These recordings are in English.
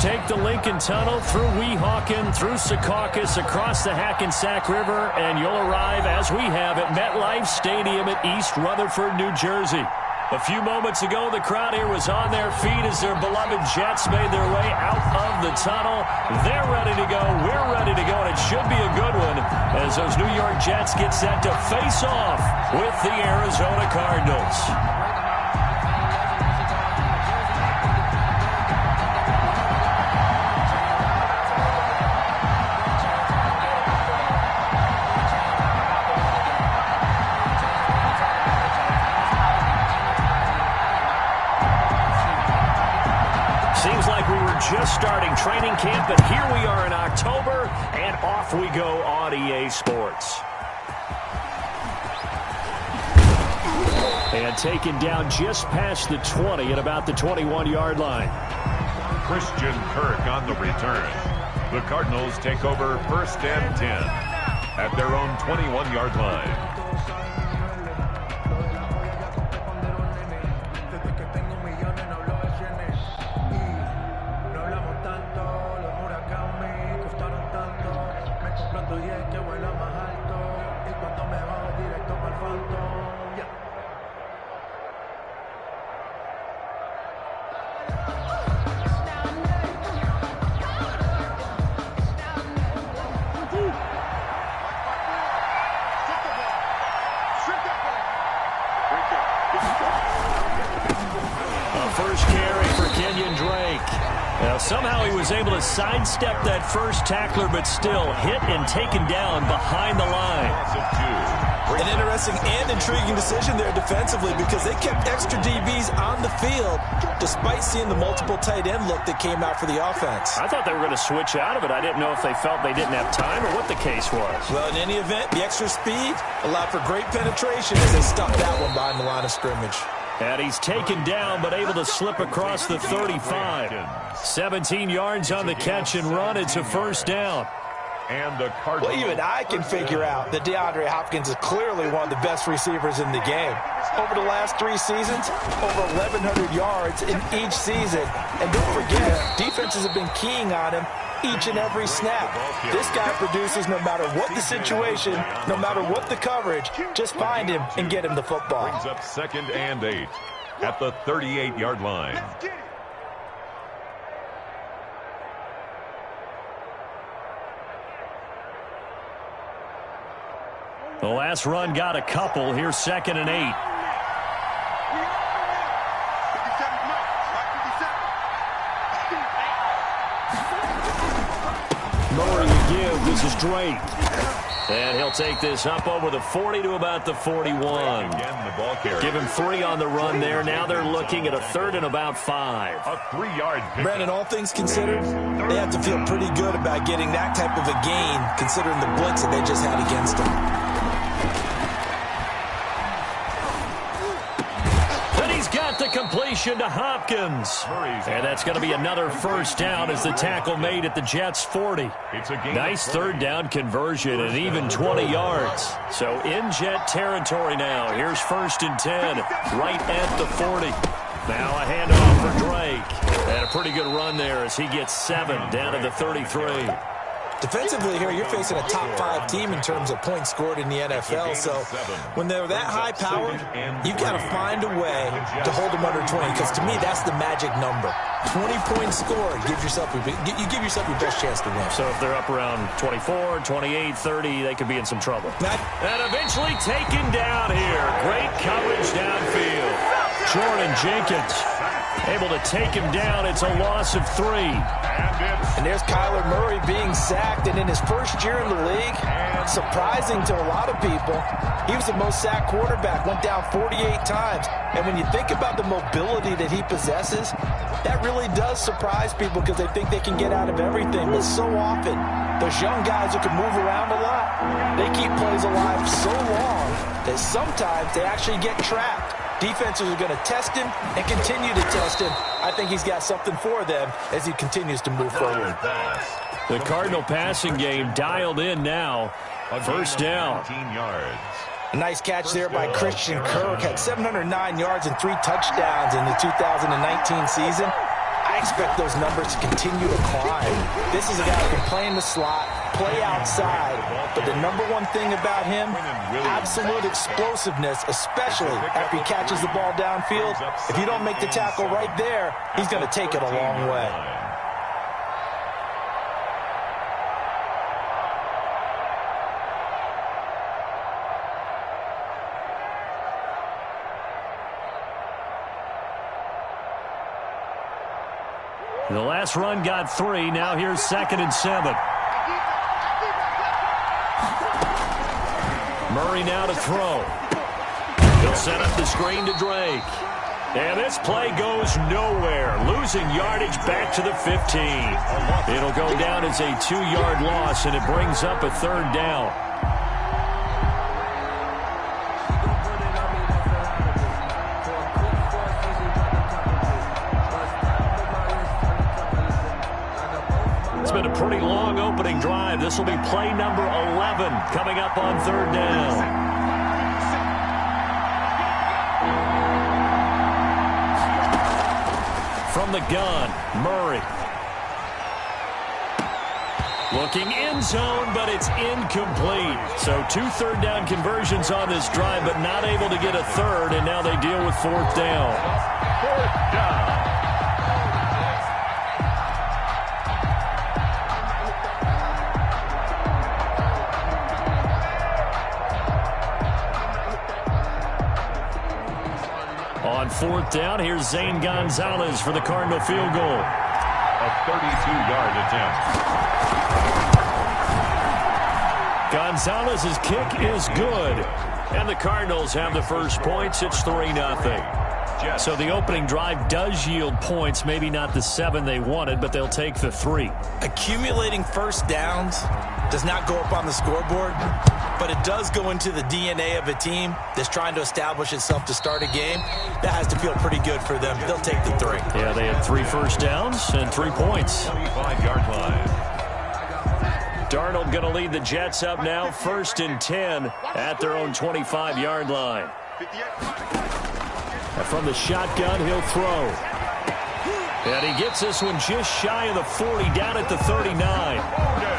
Take the Lincoln Tunnel through Weehawken, through Secaucus, across the Hackensack River, and you'll arrive, as we have, at MetLife Stadium at East Rutherford, New Jersey. A few moments ago, the crowd here was on their feet as their beloved Jets made their way out of the tunnel. They're ready to go. We're ready to go, and it should be a good one as those New York Jets get set to face off with the Arizona Cardinals. Just starting training camp, but here we are in October, and off we go on EA Sports. And taken down just past the 20 at about the 21-yard line. Christian Kirk on the return. The Cardinals take over 1st and 10 at their own 21-yard line. Somehow he was able to sidestep that first tackler, but still hit and taken down behind the line. An interesting and intriguing decision there defensively because they kept extra DBs on the field despite seeing the multiple tight end look that came out for the offense. I thought they were going to switch out of it. I didn't know if they felt they didn't have time or what the case was. Well, in any event, the extra speed allowed for great penetration as they stuffed that one behind the line of scrimmage. And he's taken down, but able to slip across the 35. 17 yards on the catch and run. It's a first down. And the well, even I can figure out that DeAndre Hopkins is clearly one of the best receivers in the game. Over the last 3 seasons, over 1,100 yards in each season. And don't forget, defenses have been keying on him each and every snap. This guy produces no matter what the situation, no matter what the coverage. Just find him and get him the football. Brings up 2nd and 8 at the 38-yard line. The last run got a couple. Here's 2nd and 8. Murray to give. This is Drake. And he'll take this up over the 40 to about the 41. Give him 3 on the run there. Now they're looking at a 3rd and about 5. A 3-yard pick. Brandon, all things considered, they have to feel pretty good about getting that type of a gain considering the blitz that they just had against them. The completion to Hopkins. And that's going to be another first down as the tackle made at the Jets' 40. Nice 3rd down conversion and even 20 yards. So in Jet territory now. Here's 1st and 10 right at the 40. Now a handoff for Drake. And a pretty good run there as he gets 7 down to the 33. Defensively here, you're facing a top-5 team in terms of points scored in the NFL. So when they're that high-powered, you've got to find a way to hold them under 20. Because to me, that's the magic number. 20 points scored. You give yourself your best chance to win. So if they're up around 24, 28, 30, they could be in some trouble. And eventually taken down here. Great coverage downfield. Jordan Jenkins able to take him down. It's a loss of 3. And there's Kyler Murray being sacked, and in his first year in the league, surprising to a lot of people, he was the most sacked quarterback, went down 48 times. And when you think about the mobility that he possesses, that really does surprise people because they think they can get out of everything. But so often, those young guys who can move around a lot, they keep plays alive so long that sometimes they actually get trapped. Defenses are going to test him and continue to test him. I think he's got something for them as he continues to move forward. The Cardinal passing game dialed in now. First down. A nice catch there by Christian Kirk. Had 709 yards and 3 touchdowns in the 2019 season. I I expect those numbers to continue to climb. This is a guy who can play in the slot, play outside, but the number one thing about him, absolute explosiveness, especially after he catches the ball downfield. If you don't make the tackle right there, he's going to take it a long way. The last run got 3. Now here's 2nd and 7. Murray now to throw. He'll set up the screen to Drake. And this play goes nowhere. Losing yardage back to the 15. It'll go down as a 2-yard loss, and it brings up a 3rd down. Been a pretty long opening drive. This will be play number 11 coming up on 3rd down. From the gun, Murray. Looking end zone, but it's incomplete. So 2 3rd down conversions on this drive, but not able to get a 3rd, and now they deal with 4th down. 4th down. On 4th down, here's Zane Gonzalez for the Cardinal field goal. A 32-yard attempt. Gonzalez's kick is good. And the Cardinals have the first points. It's 3-0. So the opening drive does yield points. Maybe not the 7 they wanted, but they'll take the 3. Accumulating first downs does not go up on the scoreboard, but it does go into the DNA of a team that's trying to establish itself to start a game. That has to feel pretty good for them. They'll take the 3. Yeah, they had 3 first downs and 3 points. 25-yard line. Darnold going to lead the Jets up now, 1st and 10 at their own 25-yard line. And from the shotgun, he'll throw. And he gets this one just shy of the 40, down at the 39.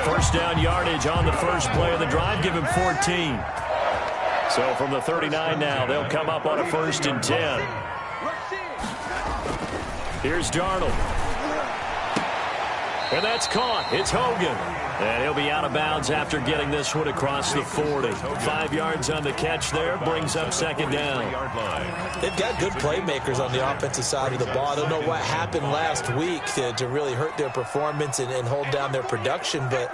First down yardage on the first play of the drive, give him 14. So from the 39 now, they'll come up on a 1st and 10. Here's Darnold. And that's caught. It's Hogan. And he'll be out of bounds after getting this one across the 40. 5 yards on the catch there, brings up 2nd down. They've got good playmakers on the offensive side of the ball. I don't know what happened last week to really hurt their performance and hold down their production, but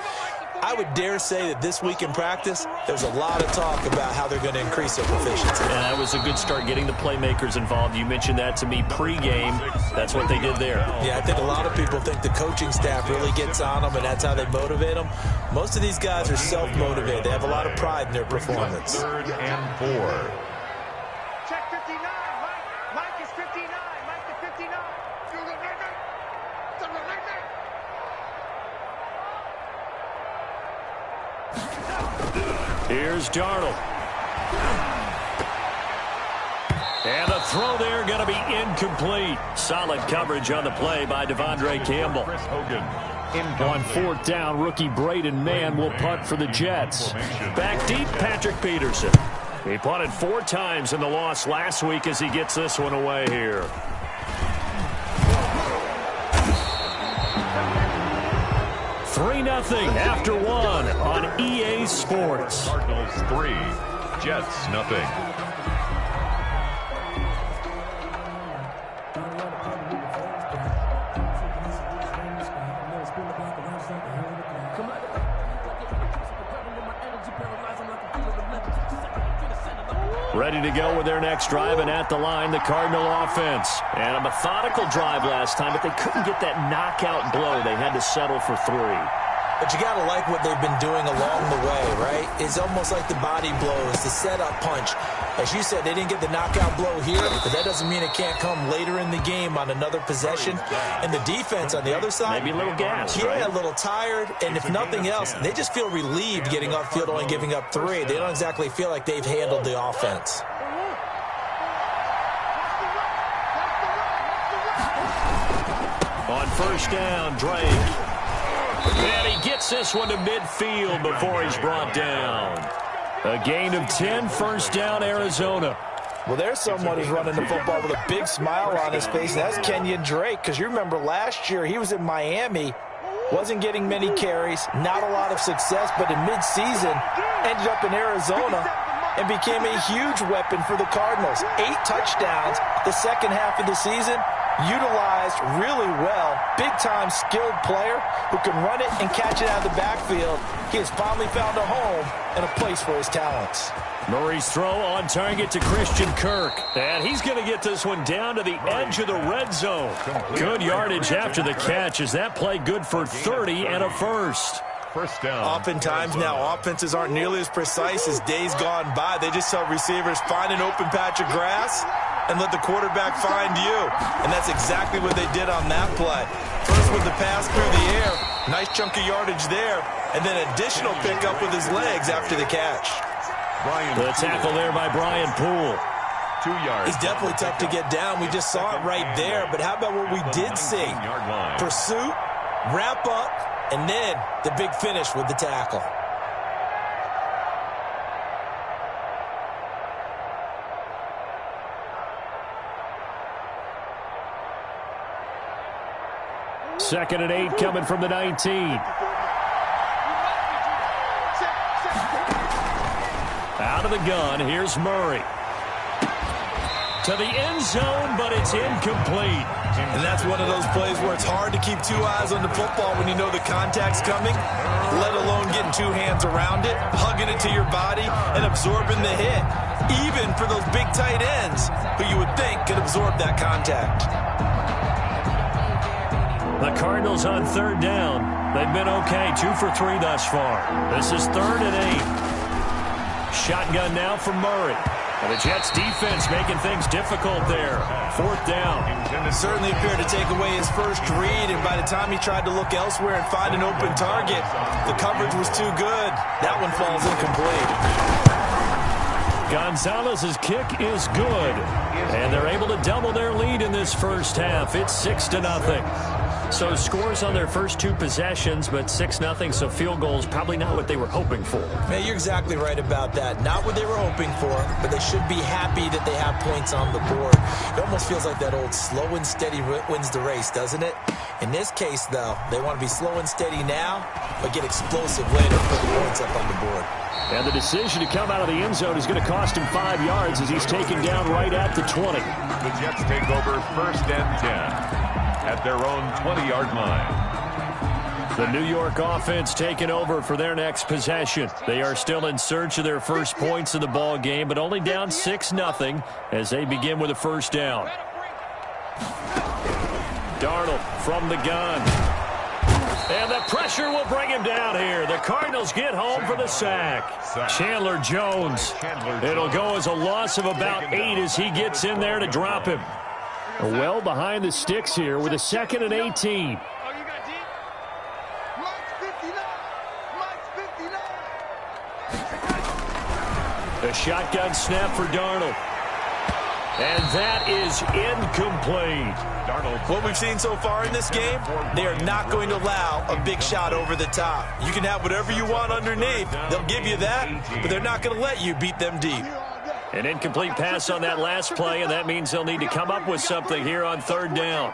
I would dare say that this week in practice, there's a lot of talk about how they're going to increase their proficiency. And that was a good start, getting the playmakers involved. You mentioned that to me pregame. That's what they did there. Yeah, I think a lot of people think the coaching staff really gets on them, and that's how they motivate them. Most of these guys are self-motivated. They have a lot of pride in their performance. 3rd and 4. Check 59. Mike is 59. Mike is 59. Here's Darnold. And the throw there going to be incomplete. Solid coverage on the play by Devondre Campbell. Chris Hogan. On 4th down, rookie Braden Mann will punt for the Jets. Back deep, Patrick Peterson. He punted 4 times in the loss last week as he gets this one away here. Nothing after 1 on EA Sports. Cardinals 3, Jets nothing. Ready to go with their next drive, and at the line, the Cardinal offense. And a methodical drive last time, but they couldn't get that knockout blow. They had to settle for 3. But you got to like what they've been doing along the way, right? It's almost like the body blows, the setup punch. As you said, they didn't get the knockout blow here, but that doesn't mean it can't come later in the game on another possession. And the defense on the other side, maybe a little gas, right? Yeah, a little tired. And if nothing else, they just feel relieved getting upfield, only giving up 3. They don't exactly feel like they've handled the offense. first down. Drake. And he gets this one to midfield before he's brought down. A gain of 10, first down, Arizona. Well, there's someone who's running the football with a big smile on his face. That's Kenyon Drake, because you remember last year he was in Miami, wasn't getting many carries, not a lot of success, but in midseason ended up in Arizona and became a huge weapon for the Cardinals. 8 touchdowns the second half of the season, utilized really well. Big-time skilled player who can run it and catch it out of the backfield. He has finally found a home and a place for his talents. Murray's throw on target to Christian Kirk. And he's going to get this one down to the edge of the red zone. Good yardage after the catch. Is that play good for 30 and a first? First down. Oftentimes now, offenses aren't nearly as precise as days gone by. They just tell receivers, find an open patch of grass and let the quarterback find you. And that's exactly what they did on that play. First with the pass through the air, nice chunk of yardage there, and then additional pickup with his legs after the catch. The tackle there by Brian Poole. 2 yards. He's definitely tough to get down. We just saw it right there. But how about what we did see? Pursuit, wrap up, and then the big finish with the tackle. Second and 8 coming from the 19. Out of the gun, here's Murray. To the end zone, but it's incomplete. And that's one of those plays where it's hard to keep 2 eyes on the football when you know the contact's coming, let alone getting 2 hands around it, hugging it to your body, and absorbing the hit. Even for those big tight ends who you would think could absorb that contact. The Cardinals on third down. They've been okay, 2 for 3 thus far. This is 3rd and 8. Shotgun now for Murray. And the Jets defense making things difficult there. 4th down. Certainly appeared to take away his first read, and by the time he tried to look elsewhere and find an open target, the coverage was too good. That one falls incomplete. Gonzalez's kick is good. And they're able to double their lead in this first half. It's 6-0. So scores on their first 2 possessions, but 6-0, so field goals probably not what they were hoping for. Man, you're exactly right about that. Not what they were hoping for, but they should be happy that they have points on the board. It almost feels like that old slow and steady wins the race, doesn't it? In this case, though, they want to be slow and steady now, but get explosive later, put the points up on the board. And the decision to come out of the end zone is going to cost him 5 yards as he's taken down right at the 20. The Jets take over 1st and 10 at their own 20-yard line. The New York offense taking over for their next possession. They are still in search of their first points in the ball game, but only down 6-0 as they begin with a first down. Darnold from the gun. And the pressure will bring him down here. The Cardinals get home for the sack. Chandler Jones. It'll go as a loss of about 8 as he gets in there to drop him. Well behind the sticks here with a 2nd and 18. A shotgun snap for Darnold. And that is incomplete. Darnold. What we've seen so far in this game, they are not going to allow a big shot over the top. You can have whatever you want underneath. They'll give you that, but they're not going to let you beat them deep. An incomplete pass on that last play, and that means they'll need to come up with something here on 3rd down.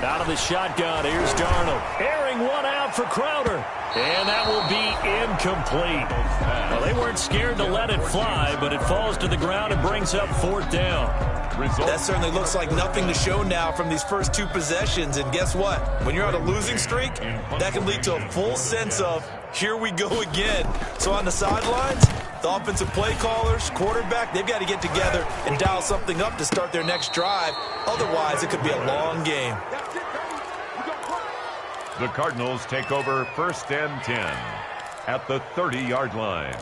Out of the shotgun, here's Darnold. Airing one out for Crowder. And that will be incomplete. Well, they weren't scared to let it fly, but it falls to the ground and brings up 4th down. That certainly looks like nothing to show now from these first 2 possessions. And guess what? When you're on a losing streak, that can lead to a full sense of, here we go again. So on the sidelines, the offensive play callers, quarterback, they've got to get together and dial something up to start their next drive. Otherwise, it could be a long game. The Cardinals take over 1st and 10 at the 30-yard line.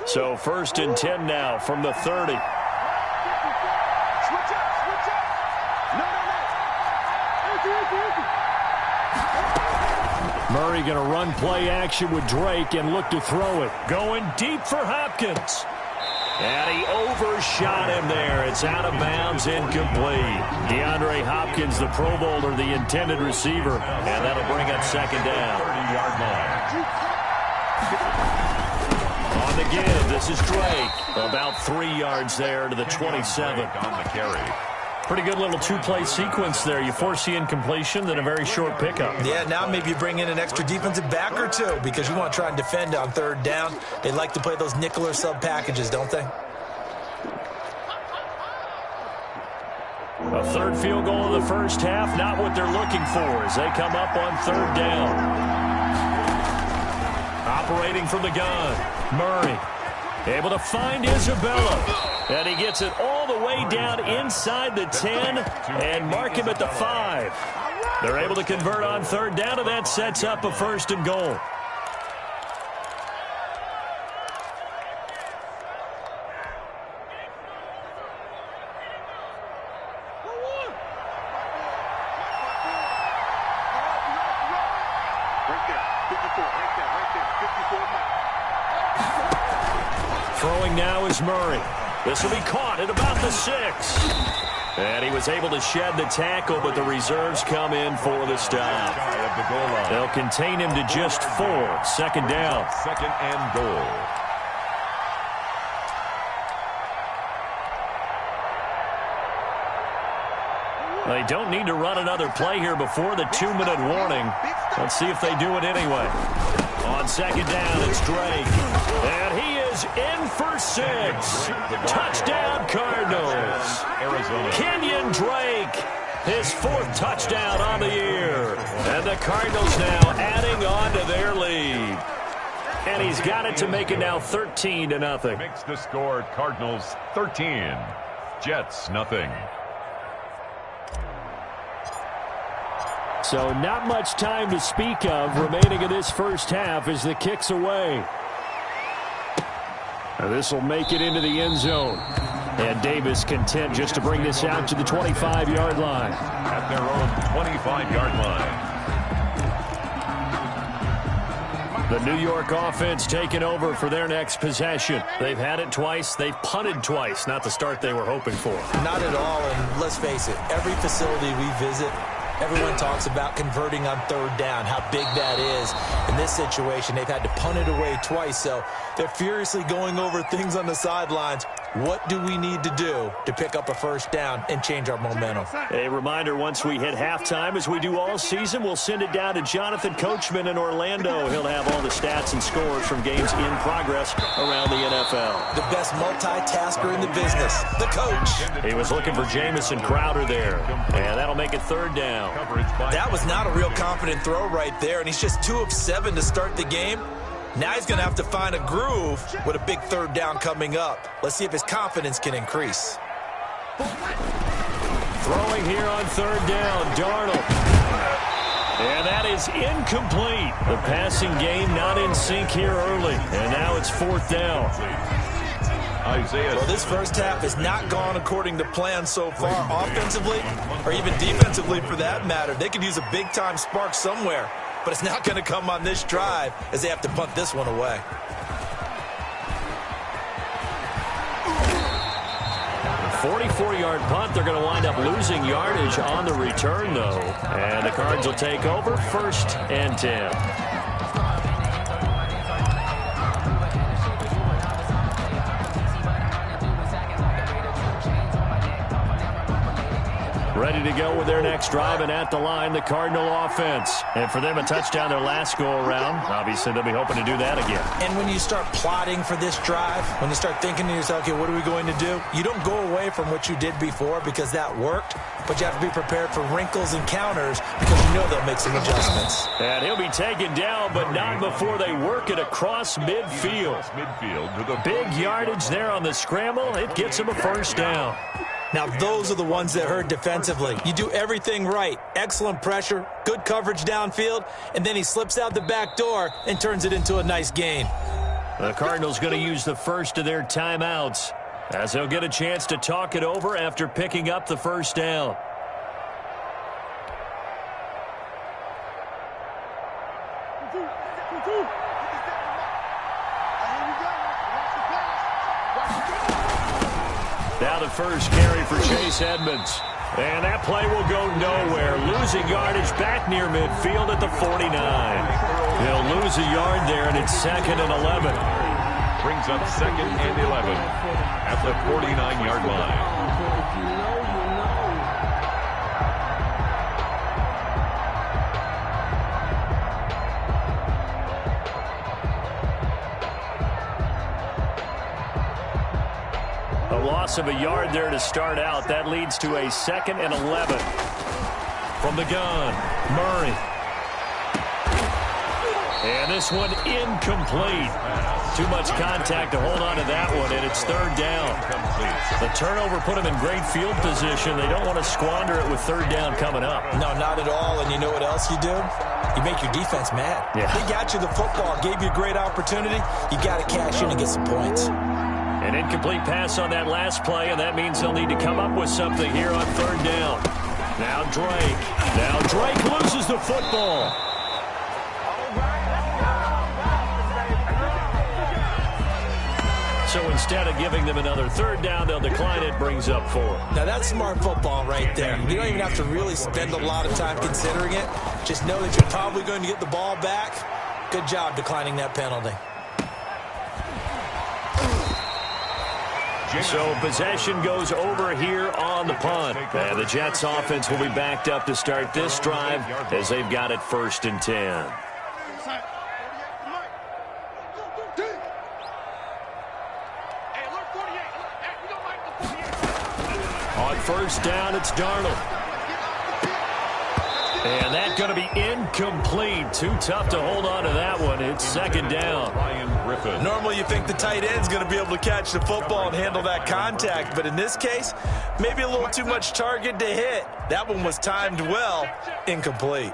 So 1st and 10 now from the 30. Murray going to run play action with Drake and look to throw it. Going deep for Hopkins. And he overshot him there. It's out of bounds, incomplete. DeAndre Hopkins, the Pro Bowler, the intended receiver. And that'll bring up second down. 30-yard line. On the give, this is Drake. About 3 yards there to the 27. On the carry. Pretty good little two-play sequence there. You force the incompletion, then a very short pickup. Yeah, now maybe you bring in an extra defensive back or two because you want to try and defend on third down. They like to play those nickel or sub packages, don't they? A third field goal in the first half, not what they're looking for as they come up on third down. Operating from the gun, Murray. Able to find Isabella. And he gets it all the way down inside the 10 and mark him at the 5. They're able to convert on third down, and that sets up a first and goal. Throwing now is Murray. This will be caught at about the 6. And he was able to shed the tackle, but the reserves come in for the stop. They'll contain him to just 4. Second down. Second and goal. They don't need to run another play here before the 2-minute warning. Let's see if they do it anyway. On second down, it's Drake. And he is in for 6. Touchdown, Cardinals. Arizona. Kenyon Drake, his 4th touchdown on the year. And the Cardinals now adding on to their lead. And he's got it to make it now 13-0. Makes the score Cardinals 13. Jets nothing. So not much time to speak of remaining in this first half as the kick's away. This will make it into the end zone. And Davis content just to bring this out to the 25-yard line. At their own 25-yard line. The New York offense taking over for their next possession. They've had it twice. They've punted twice. Not the start they were hoping for. Not at all, and let's face it, every facility we visit, everyone talks about converting on third down, how big that is. In this situation, they've had to punt it away twice, so they're furiously going over things on the sidelines. What do we need to do to pick up a first down and change our momentum? A reminder, once we hit halftime, as we do all season, we'll send it down to Jonathan Coachman in Orlando. He'll have all the stats and scores from games in progress around the NFL. The best multitasker in the business, the coach. He was looking for Jamison Crowder there, and that'll make it third down. That was not a real confident throw right there, and he's just 2 of 7 to start the game. Now he's going to have to find a groove with a big third down coming up. Let's see if his confidence can increase. Throwing here on third down, Darnold. And that is incomplete. The passing game not in sync here early, and now it's fourth down. Well, this first half has not gone according to plan so far, offensively or even defensively for that matter. They could use a big-time spark somewhere, but it's not going to come on this drive as they have to punt this one away. A 44-yard punt. They're going to wind up losing yardage on the return, though. And the Cards will take over, 1st and 10. Ready to go with their next drive, and at the line, the Cardinal offense. And for them, a touchdown their last go-around. Obviously, they'll be hoping to do that again. And when you start plotting for this drive, when you start thinking to yourself, okay, what are we going to do? You don't go away from what you did before because that worked, but you have to be prepared for wrinkles and counters because you know they'll make some adjustments. And he'll be taken down, but not before they work it across midfield. To the big yardage there on the scramble. It gets him a first down. Now, those are the ones that hurt defensively. You do everything right. Excellent pressure, good coverage downfield, and then he slips out the back door and turns it into a nice gain. The Cardinals going to use the first of their timeouts as they'll get a chance to talk it over after picking up the first down. Now the first carry for Chase Edmonds. And that play will go nowhere. Losing yardage back near midfield at the 49. He'll lose a yard there, and it's 2nd and 11. Brings up 2nd and 11 at the 49-yard line. Loss of a yard there to start out. That leads to a 2nd and 11. From the gun, Murray. And this one incomplete. Too much contact to hold on to that one, and it's 3rd down. The turnover put them in great field position. They don't want to squander it with 3rd down coming up. No, not at all. And you know what else you do? You make your defense mad. Yeah. They got you the football, gave you a great opportunity. You got to cash in and get some points. An incomplete pass on that last play, and that means they'll need to come up with something here on 3rd down. Now Drake. Now Drake loses the football. So instead of giving them another 3rd down, they'll decline it, brings up 4. Now that's smart football right there. You don't even have to really spend a lot of time considering it. Just know that you're probably going to get the ball back. Good job declining that penalty. So possession goes over here on the punt. And the Jets offense will be backed up to start this drive as they've got it 1st and 10. On 1st down, it's Darnold. And that's going to be incomplete. Too tough to hold on to that one. It's 2nd down. Normally you think the tight end's going to be able to catch the football and handle that contact, but in this case, maybe a little too much target to hit. That one was timed well. Incomplete.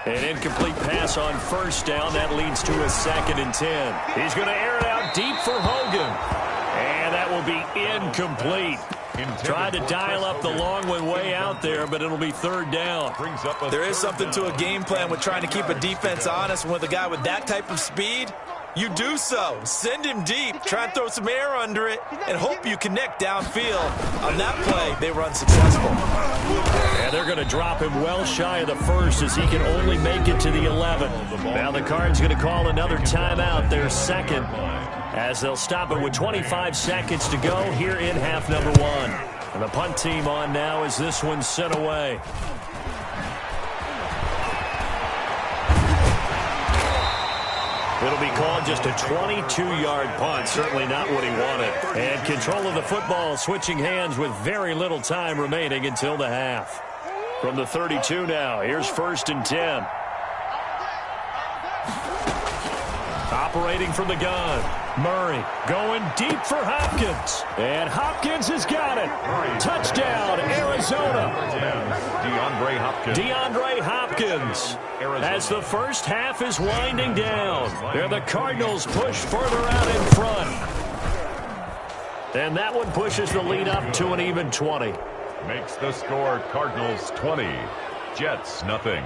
An incomplete pass on 1st down. That leads to a 2nd and 10. He's going to air it out deep for Hogan. And that will be incomplete. Tried to dial up the long one way out there, but it'll be 3rd down. There is something to a game plan with trying to keep a defense honest. With a guy with that type of speed, you do so. Send him deep. Try and throw some air under it and hope you connect downfield. On that play, they were unsuccessful. And they're going to drop him well shy of the 1st as he can only make it to the 11. Now the Cards going to call another timeout, their 2nd, as they'll stop it with 25 seconds to go here in half number 1. And the punt team on now as this one's sent away. It'll be called just a 22-yard punt. Certainly not what he wanted. And control of the football switching hands with very little time remaining until the half. From the 32 now, here's 1st and 10. Operating from the gun. Murray going deep for Hopkins. And Hopkins has got it. Touchdown, Arizona. DeAndre Hopkins. As the first half is winding down. There the Cardinals push further out in front. And that one pushes the lead up to an even 20. Makes the score Cardinals 20, Jets nothing.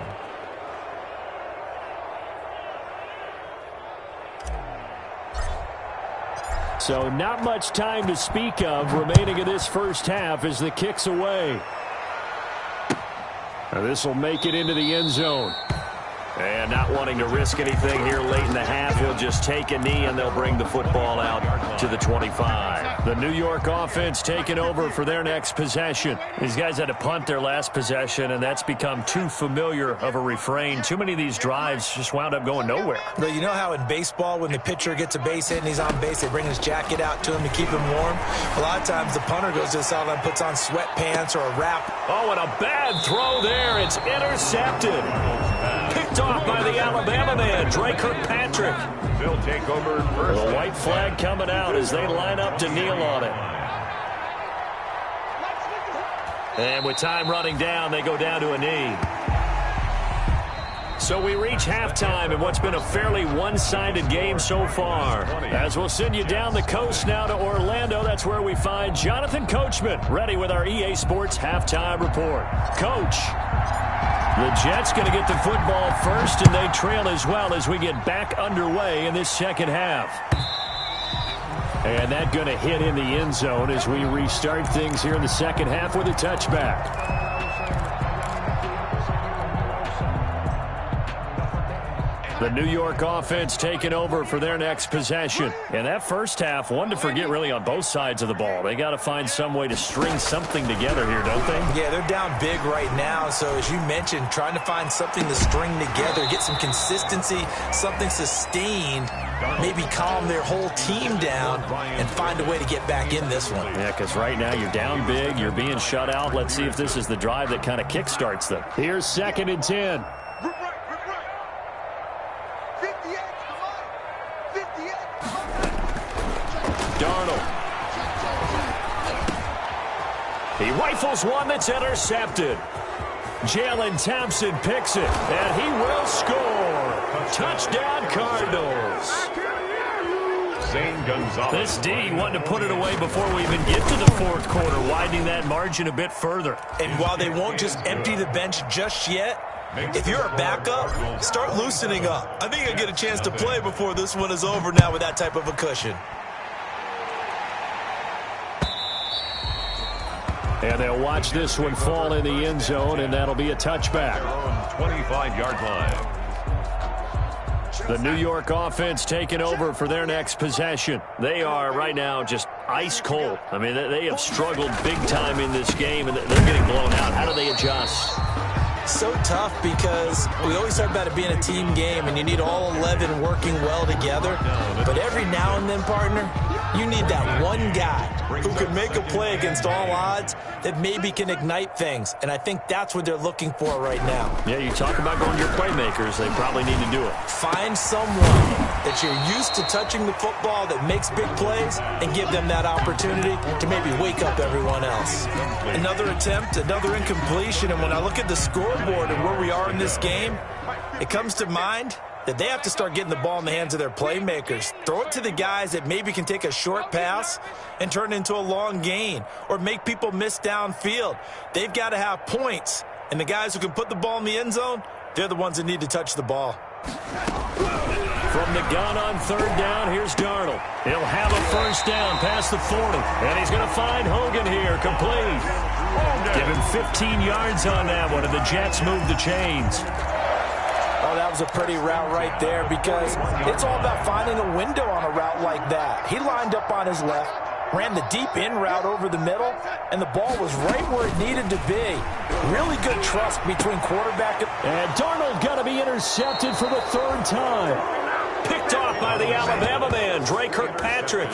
So not much time to speak of remaining in this first half as the kick's away. Now this will make it into the end zone. And not wanting to risk anything here late in the half, he'll just take a knee and they'll bring the football out to the 25. The New York offense taking over for their next possession. These guys had to punt their last possession, and that's become too familiar of a refrain. Too many of these drives just wound up going nowhere. But you know how in baseball, when the pitcher gets a base hit and he's on base, they bring his jacket out to him to keep him warm? A lot of times the punter goes to the sideline, puts on sweatpants or a wrap. Oh, and a bad throw there. It's intercepted. Picked off by the Alabama man, Drake Kirkpatrick. They'll take over first. The white flag coming out as they line up to kneel on it. And with time running down, they go down to a knee. So we reach halftime in what's been a fairly one-sided game so far. As we'll send you down the coast now to Orlando, that's where we find Jonathan Coachman, ready with our EA Sports Halftime Report. Coach. The Jets going to get the football first, and they trail as well as we get back underway in this second half. And that going to hit in the end zone as we restart things here in the second half with a touchback. The New York offense taking over for their next possession. And that first half, one to forget really on both sides of the ball. They got to find some way to string something together here, don't they? Yeah, they're down big right now. So as you mentioned, trying to find something to string together, get some consistency, something sustained, maybe calm their whole team down and find a way to get back in this one. Yeah, because right now you're down big, you're being shut out. Let's see if this is the drive that kind of kickstarts them. Here's 2nd and 10. Darnold. He rifles one that's intercepted. Jalen Thompson picks it, and he will score. Touchdown, Cardinals. This D wanting to put it away before we even get to the fourth quarter, widening that margin a bit further. And while they won't just empty the bench just yet, if you're a backup, start loosening up. I think you'll get a chance to play before this one is over now with that type of a cushion. And they'll watch this one fall in the end zone, and that'll be a touchback. 25-yard line. The New York offense taking over for their next possession. They are right now just ice cold. I mean, they have struggled big time in this game, and they're getting blown out. How do they adjust? So tough because we always talk about it being a team game, and you need all 11 working well together. But every now and then, partner, you need that one guy who can make a play against all odds that maybe can ignite things. And I think that's what they're looking for right now. Yeah, you talk about going to your playmakers. They probably need to do it. Find someone that you're used to touching the football that makes big plays and give them that opportunity to maybe wake up everyone else. Another attempt, another incompletion. And when I look at the scoreboard and where we are in this game, it comes to mind that they have to start getting the ball in the hands of their playmakers. Throw it to the guys that maybe can take a short pass and turn it into a long gain or make people miss downfield. They've got to have points, and the guys who can put the ball in the end zone, they're the ones that need to touch the ball. From the gun on 3rd down, here's Darnold. He'll have a first down past the 40, and he's going to find Hogan here, complete. Give him 15 yards on that one, and the Jets move the chains. Oh, that was a pretty route right there because it's all about finding a window on a route like that. He lined up on his left, ran the deep in route over the middle, and the ball was right where it needed to be. Really good trust between quarterback and Darnold got to be intercepted for the 3rd time. Picked off by the Alabama man, Dre Kirkpatrick.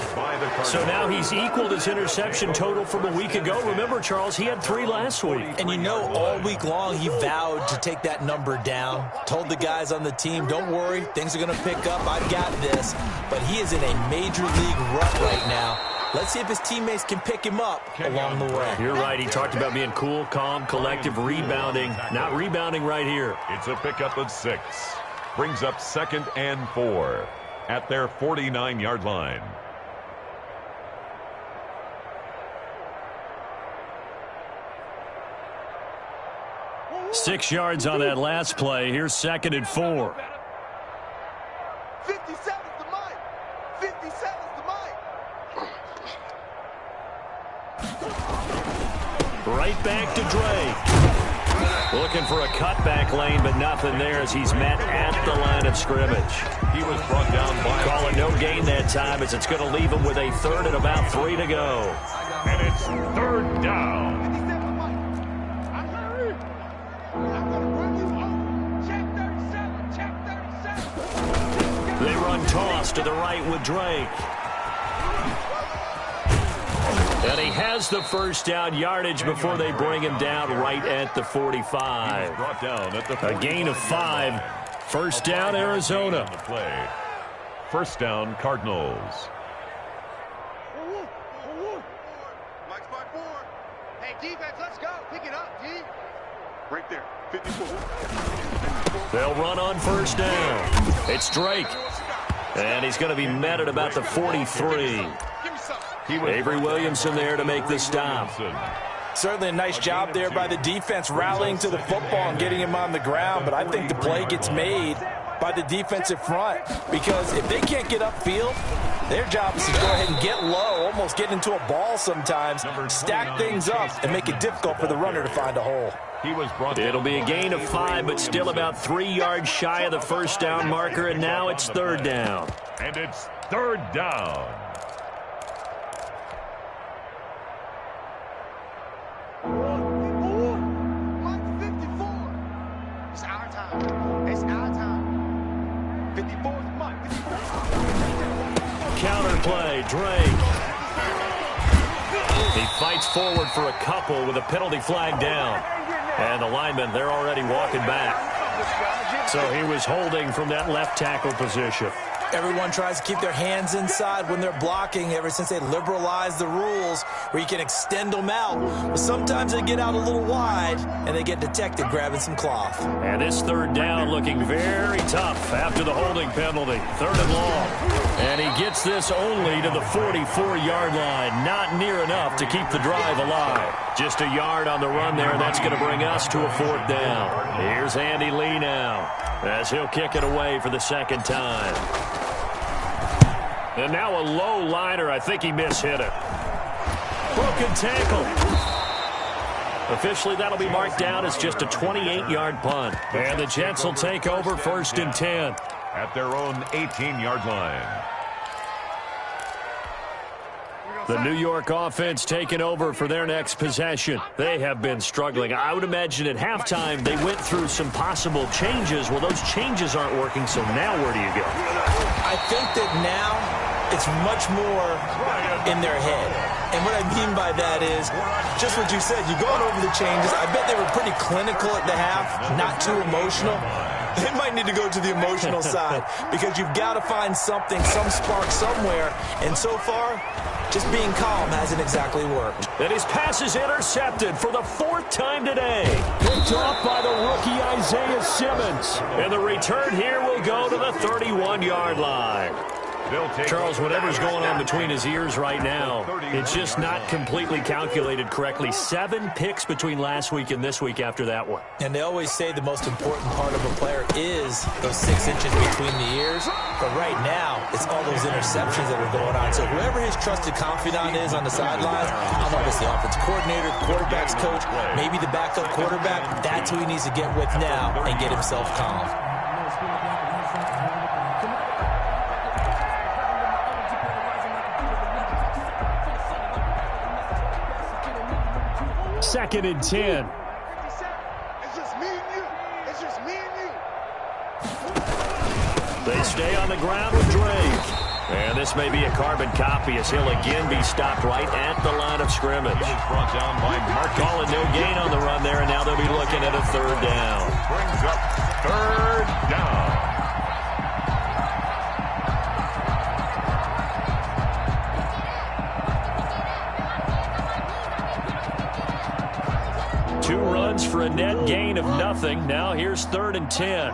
So now he's equaled his interception total from a week ago. Remember, Charles, he had 3 last week. And you know, all week long he vowed to take that number down. Told the guys on the team, don't worry, things are going to pick up. I've got this. But he is in a major league rut right now. Let's see if his teammates can pick him up along the way. You're right. He talked about being cool, calm, collective, rebounding. Not rebounding right here. It's a pickup of 6. Brings up 2nd and 4 at their 49-yard line. Six yards on that last play. Here's 2nd and 4. 57's the mic. 57's the mic. Right back to Drake. Looking for a cutback lane, but nothing there as he's met at the line of scrimmage. He was brought down by... Call it no gain that time as it's going to leave him with a 3rd and about 3 to go. And it's 3rd down. They run toss to the right with Drake. And he has the first down yardage before they bring him down right at the 45. Brought down at the 45. A gain of 5. First down, Arizona. First down, Cardinals. Mike's by 4. Hey, defense, let's go. Pick it up, D. Right there. 54. They'll run on first down. It's Drake. And he's going to be met at about the 43. Avery Williamson there to make the stop. Certainly a nice job there by the defense rallying to the football and getting him on the ground, but I think the play gets made by the defensive front because if they can't get upfield, their job is to go ahead and get low, almost get into a ball sometimes, stack things up, and make it difficult for the runner to find a hole. It'll be a gain of 5, but still about 3 yards shy of the first down marker, and now it's third down. And it's third down. It's our time. It's our time. 54 is Mike. Counterplay, Drake. He fights forward for a couple with a penalty flag down. And the linemen, they're already walking back. So he was holding from that left tackle position. Everyone tries to keep their hands inside when they're blocking ever since they liberalized the rules where you can extend them out. But sometimes they get out a little wide and they get detected grabbing some cloth. And this third down looking very tough after the holding penalty. Third and long. And he gets this only to the 44-yard line. Not near enough to keep the drive alive. Just a yard on the run there, and that's going to bring us to a fourth down. Here's Andy Lee now as he'll kick it away for the second time. And now a low liner. I think he mishit it. Broken tackle. Officially, that'll be marked down as just a 28-yard punt. And the Jets will take over first and 10. At their own 18-yard line. The New York offense taking over for their next possession. They have been struggling. I would imagine at halftime they went through some possible changes. Well, those changes aren't working, so now where do you go? I think that now it's much more in their head. And what I mean by that is just what you said. You've gone over the changes. I bet they were pretty clinical at the half, not too emotional. They might need to go to the emotional side because you've got to find something, some spark somewhere. And so far, just being calm hasn't exactly worked. And his pass is intercepted for the 4th time today. Picked off by the rookie Isaiah Simmons. And the return here will go to the 31-yard line. Charles, whatever's going on between his ears right now, it's just not completely calculated correctly. 7 picks between last week and this week after that one. And they always say the most important part of a player is those 6 inches between the ears. But right now, it's all those interceptions that are going on. So whoever his trusted confidant is on the sidelines, I don't know if it's the offensive coordinator, the quarterback's coach, maybe the backup quarterback, that's who he needs to get with now and get himself calm. Second and 10. It's just me and you. It's just me and you. They stay on the ground with Drake. And this may be a carbon copy as he'll again be stopped right at the line of scrimmage. Brought down by Marcus. Calling no gain on the run there, and now they'll be looking at a third down. Brings up third down. For a net gain of nothing. Now here's 3rd and 10.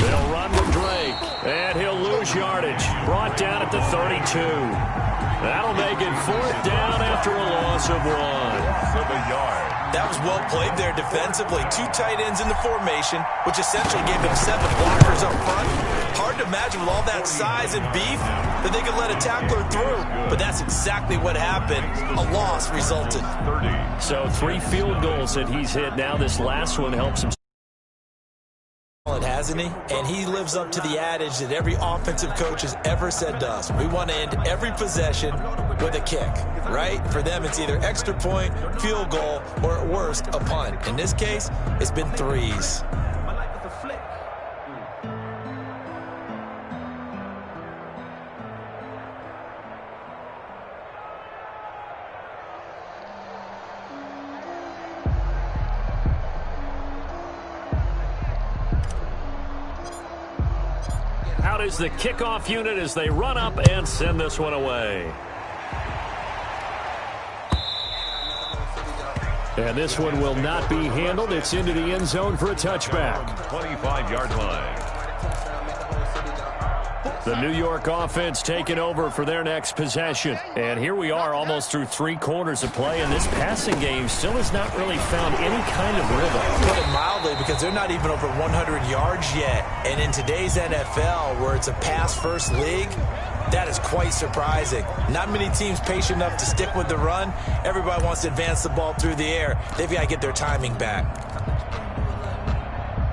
They'll run with Drake, and he'll lose yardage. Brought down at the 32. That'll make it 4th down after a loss of 1. For the yard. That was well played there defensively. 2 tight ends in the formation, which essentially gave them 7 blockers up front. Hard to imagine with all that size and beef that they could let a tackler through. But that's exactly what happened. A loss resulted. 30. So 3 field goals that he's hit now. This last one helps him. Hasn't he? And he lives up to the adage that every offensive coach has ever said to us. We want to end every possession with a kick, right? For them, it's either extra point, field goal, or at worst, a punt. In this case, it's been 3s. Out is the kickoff unit as they run up and send this one away. And this one will not be handled. It's into the end zone for a touchback. 25-yard line. The New York offense taking over for their next possession. And here we are almost through 3 quarters of play, and this passing game still has not really found any kind of rhythm. Put it mildly, because they're not even over 100 yards yet. And in today's NFL, where it's a pass-first league, that is quite surprising. Not many teams patient enough to stick with the run. Everybody wants to advance the ball through the air. They've got to get their timing back.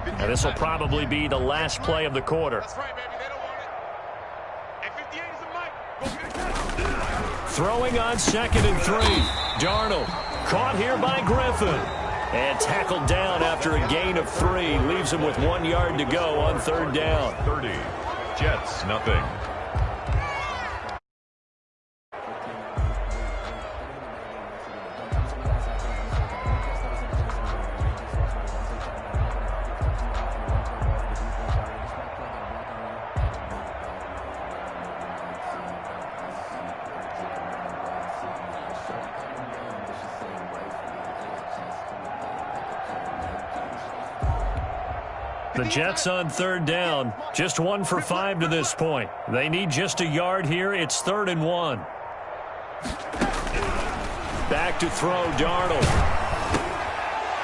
And this will probably be the last play of the quarter. That's right, baby. They don't want it. And 58 is a mic. Go get it. Throwing on 2nd and 3. Darnold caught here by Griffin. And tackled down after a gain of 3. Leaves him with 1 yard to go on 3rd down. 30. Jets, nothing. The Jets on 3rd down. Just 1 for 5 to this point. They need just a yard here. It's 3rd and 1. Back to throw, Darnold.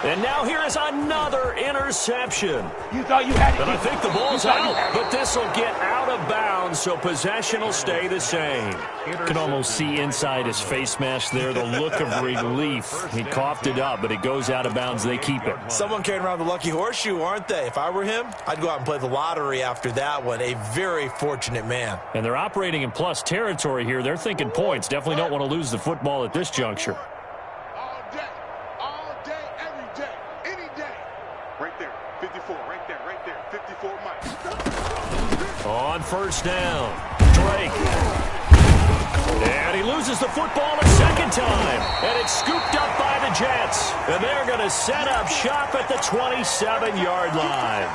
And now here is another interception. You thought you had it. But I think the ball's out. But this will get out of bounds, so possession will stay the same. You can almost see inside his face mask there the look of relief. He coughed it up, but it goes out of bounds. They keep it. Someone carrying around the lucky horseshoe, aren't they? If I were him, I'd go out and play the lottery after that one. A very fortunate man. And they're operating in plus territory here. They're thinking points. Definitely don't want to lose the football at this juncture. All day, every day, any day. Right there, 54, right there, 54 mics. On 1st down, Drake. And he loses the football a 2nd time. And it's scooped up by the Jets. And they're going to set up shop at the 27-yard line.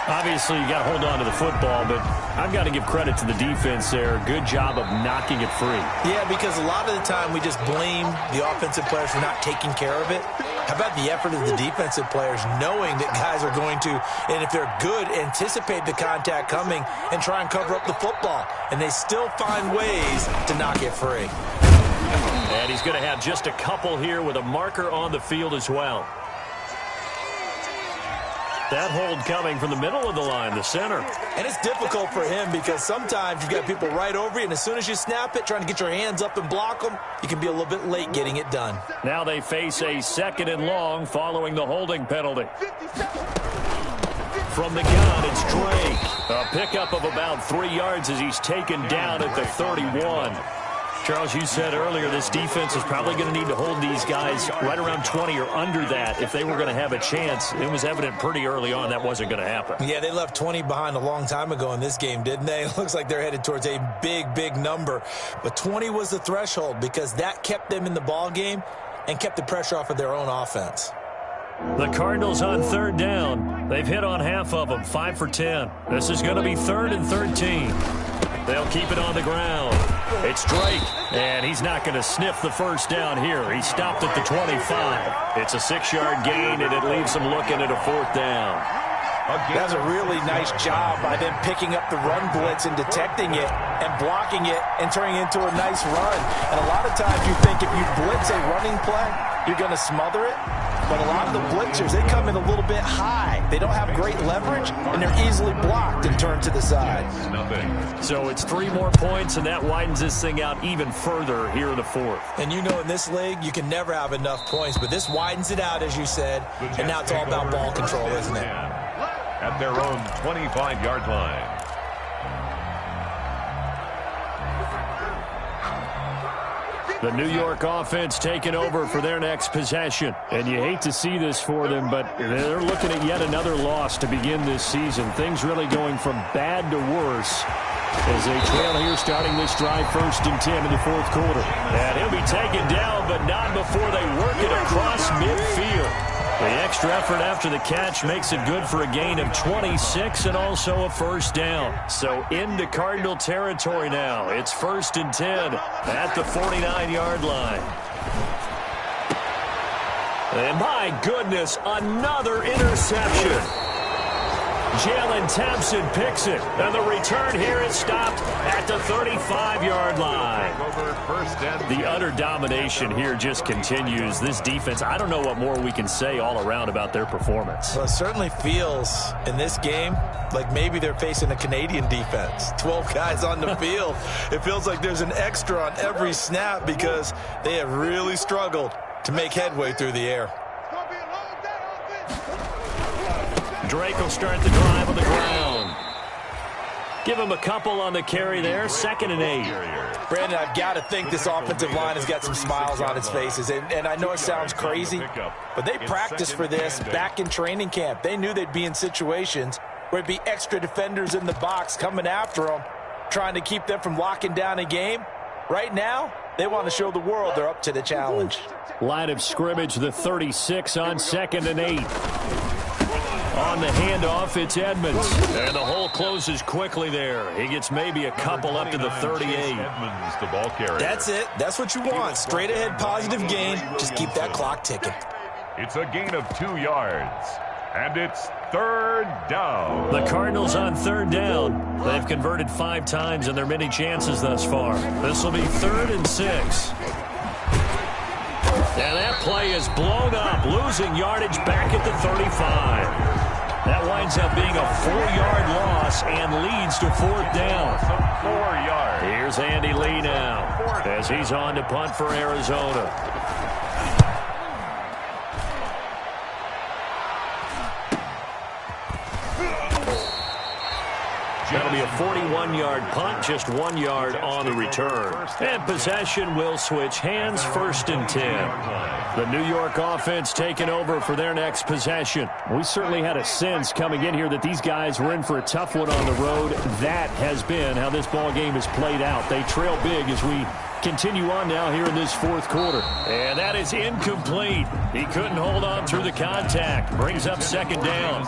Obviously, you got to hold on to the football, but I've got to give credit to the defense there. Good job of knocking it free. Yeah, because a lot of the time we just blame the offensive players for not taking care of it. How about the effort of the defensive players knowing that guys are going to, and if they're good, anticipate the contact coming and try and cover up the football. And they still find ways to knock it free. And he's going to have just a couple here with a marker on the field as well. That hold coming from the middle of the line, the center. And it's difficult for him because sometimes you've got people right over you, and as soon as you snap it, trying to get your hands up and block them, you can be a little bit late getting it done. Now they face a 2nd and long following the holding penalty. From the gun, it's Drake. A pickup of about 3 yards as he's taken down at the 31. Charles, you said earlier this defense is probably going to need to hold these guys right around 20 or under that if they were going to have a chance. It was evident pretty early on that wasn't going to happen. Yeah, they left 20 behind a long time ago in this game, didn't they? It looks like they're headed towards a big, big number. But 20 was the threshold because that kept them in the ball game and kept the pressure off of their own offense. The Cardinals on 3rd down. They've hit on half of them, 5 for 10. This is going to be 3rd and 13. They'll keep it on the ground. It's Drake, and he's not going to sniff the 1st down here. He stopped at the 25. It's a 6-yard gain, and it leaves him looking at a 4th down. That's a really nice job by them picking up the run blitz and detecting it and blocking it and turning it into a nice run. And a lot of times you think if you blitz a running play, you're going to smother it. But a lot of the blitzers, they come in a little bit high. They don't have great leverage, and they're easily blocked and turned to the side. So it's 3 more points, and that widens this thing out even further here in the 4th. And you know in this league, you can never have enough points, but this widens it out, as you said, and now it's all about ball control, isn't it? At their own 25-yard line. The New York offense taking over for their next possession. And you hate to see this for them, but they're looking at yet another loss to begin this season. Things really going from bad to worse as they trail here starting this drive 1st and 10 in the 4th quarter. And he'll be taken down, but not before they work it across midfield. The extra effort after the catch makes it good for a gain of 26 and also a 1st down. So into Cardinal territory now. It's 1st and 10 at the 49-yard line. And my goodness, another interception. Jalen Thompson picks it. And the return here is stopped at the 35-yard line. The utter domination here just continues. This defense, I don't know what more we can say all around about their performance. Well, it certainly feels in this game like maybe they're facing a Canadian defense. 12 guys on the field. It feels like there's an extra on every snap because they have really struggled to make headway through the air. Drake will start the drive on the ground. Give him a couple on the carry there. 2nd and 8. Brandon, I've got to think this offensive line has got some smiles on its faces. And I know it sounds crazy, but they practiced for this back in training camp. They knew they'd be in situations where it'd be extra defenders in the box coming after them, trying to keep them from locking down a game. Right now, they want to show the world they're up to the challenge. Line of scrimmage, the 36 on 2nd and 8. On the handoff, it's Edmonds. And the hole closes quickly there. He gets maybe a couple up to the 38. Edmonds, the ball carrier. That's it. That's what you want. Straight ahead positive gain. Just keep that clock ticking. It's a gain of 2 yards. And it's 3rd down. The Cardinals on 3rd down. They've converted 5 times in their many chances thus far. This will be 3rd and 6. And that play is blown up, losing yardage back at the 35. That winds up being a 4-yard loss and leads to 4th down. 4 yards. Here's Andy Lee now as he's on to punt for Arizona. That'll be a 41-yard punt, just 1 yard on the return. And possession will switch hands, 1st and 10. The New York offense taking over for their next possession. We certainly had a sense coming in here that these guys were in for a tough one on the road. That has been how this ball game has played out. They trail big as we continue on now here in this 4th quarter. And that is incomplete. He couldn't hold on through the contact. Brings up 2nd down.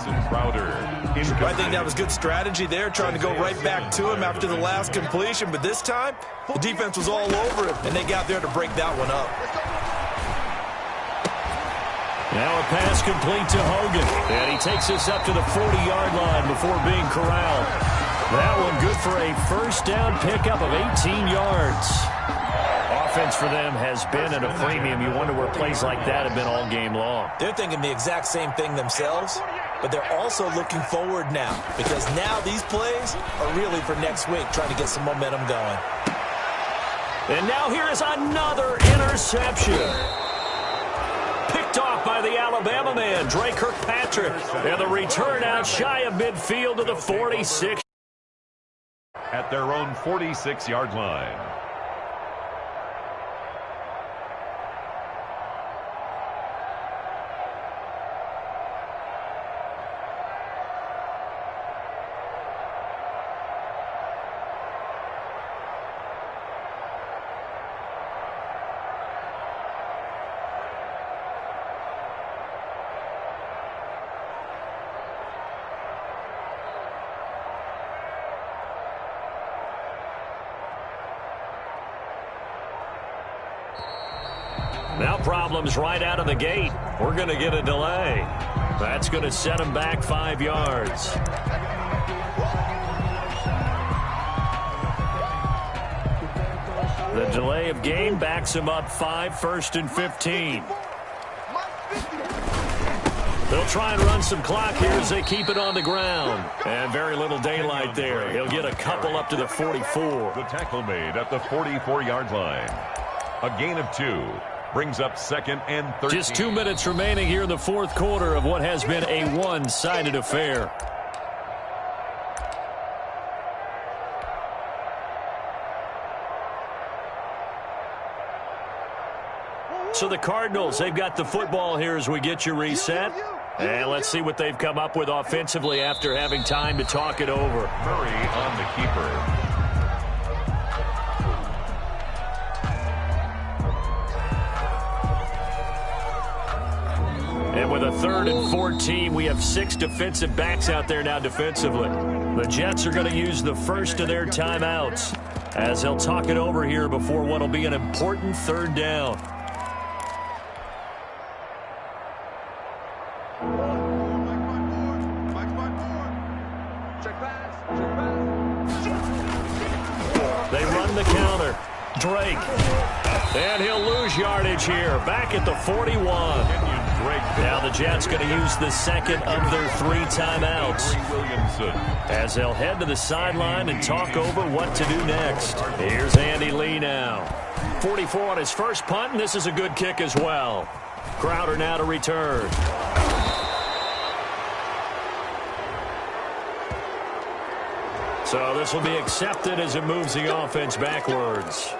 I think that was good strategy there, trying to go right back to him after the last completion. But this time, the defense was all over him, and they got there to break that one up. Now a pass complete to Hogan. And he takes us up to the 40-yard line before being corralled. That one good for a 1st down pickup of 18 yards. Offense for them has been at a premium. You wonder where plays like that have been all game long. They're thinking the exact same thing themselves, but they're also looking forward now because now these plays are really for next week, trying to get some momentum going. And now here is another interception. Picked off by the Alabama man, Drake Kirkpatrick. And the return out shy of midfield to the 46. At their own 46-yard line. Now problems right out of the gate. We're going to get a delay. That's going to set them back 5 yards. The delay of game backs them up 5, 1st and 15. They'll try and run some clock here as they keep it on the ground. And very little daylight there. He'll get a couple up to the 44. The tackle made at the 44-yard line. A gain of 2. Brings up 2nd and 13. Just 2 minutes remaining here in the 4th quarter of what has been a one-sided affair. So the Cardinals, they've got the football here as we get you reset. And let's see what they've come up with offensively after having time to talk it over. Murray on the keeper. And with a 3rd and 14, we have 6 defensive backs out there now defensively. The Jets are going to use the first of their timeouts as they'll talk it over here before what will be an important 3rd down. the counter. Drake. And he'll lose yardage here. Back at the 41. Now the Jets going to use the second of their 3 timeouts, as they'll head to the sideline and talk over what to do next. Here's Andy Lee now. 44 on his first punt, and this is a good kick as well. Crowder now to return. So this will be accepted as it moves the offense backwards.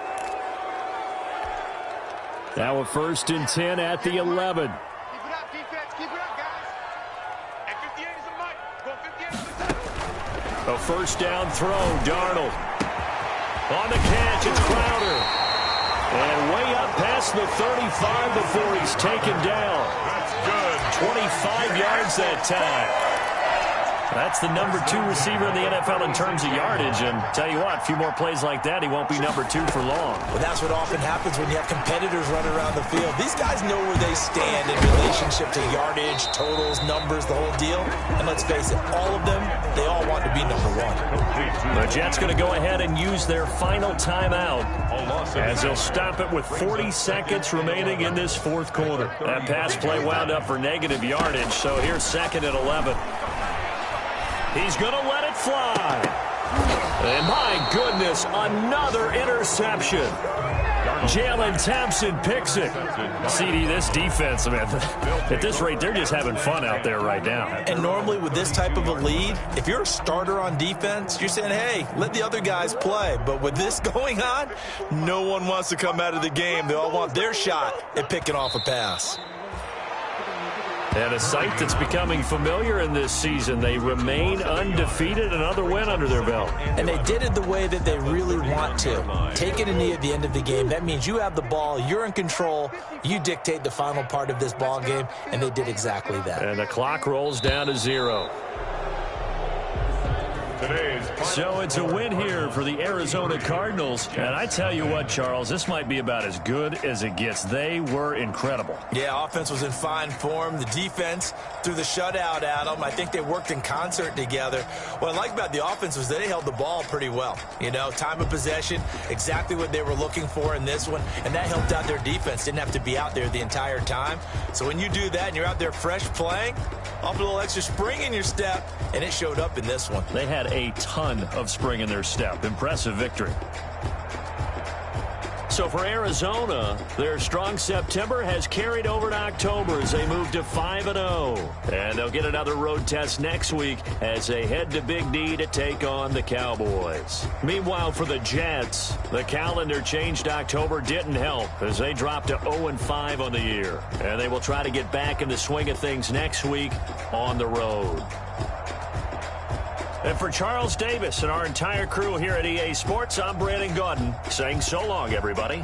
Now a 1st and 10 at the 11. Keep it up, defense. Keep it up, guys. At 58 is a mic. Go 58 is a A first down throw, Darnold. On the catch, it's Crowder. And way up past the 35 before he's taken down. That's good. 25 yards that time. That's the number 2 receiver in the NFL in terms of yardage. And tell you what, a few more plays like that, he won't be number 2 for long. Well, that's what often happens when you have competitors running around the field. These guys know where they stand in relationship to yardage, totals, numbers, the whole deal. And let's face it, all of them, they all want to be number 1. The Jets going to go ahead and use their final timeout, as they'll stop it with 40 seconds remaining in this 4th quarter. That pass play wound up for negative yardage, so here's 2nd and 11. He's going to let it fly. And my goodness, another interception. Jalen Thompson picks it. CD, this defense, man, at this rate, they're just having fun out there right now. And normally with this type of a lead, if you're a starter on defense, you're saying, hey, let the other guys play. But with this going on, no one wants to come out of the game. They all want their shot at picking off a pass. And a sight that's becoming familiar in this season. They remain undefeated, another win under their belt. And they did it the way that they really want to. Taking a knee at the end of the game, that means you have the ball, you're in control, you dictate the final part of this ball game, and they did exactly that. And the clock rolls down to 0. So it's a win here for the Arizona Cardinals. And I tell you what, Charles, this might be about as good as it gets. They were incredible. Yeah, offense was in fine form. The defense threw the shutout at them. I think they worked in concert together. What I like about the offense was they held the ball pretty well. You know, time of possession, exactly what they were looking for in this one. And that helped out their defense. Didn't have to be out there the entire time. So when you do that and you're out there fresh playing, off a little extra spring in your step, and it showed up in this one. They had a ton of spring in their step. Impressive victory. So for Arizona, their strong September has carried over to October as they move to 5-0. And they'll get another road test next week as they head to Big D to take on the Cowboys. Meanwhile, for the Jets, the calendar change to October didn't help as they dropped to 0-5 on the year. And they will try to get back in the swing of things next week on the road. And for Charles Davis and our entire crew here at EA Sports, I'm Brandon Gaudin saying so long, everybody.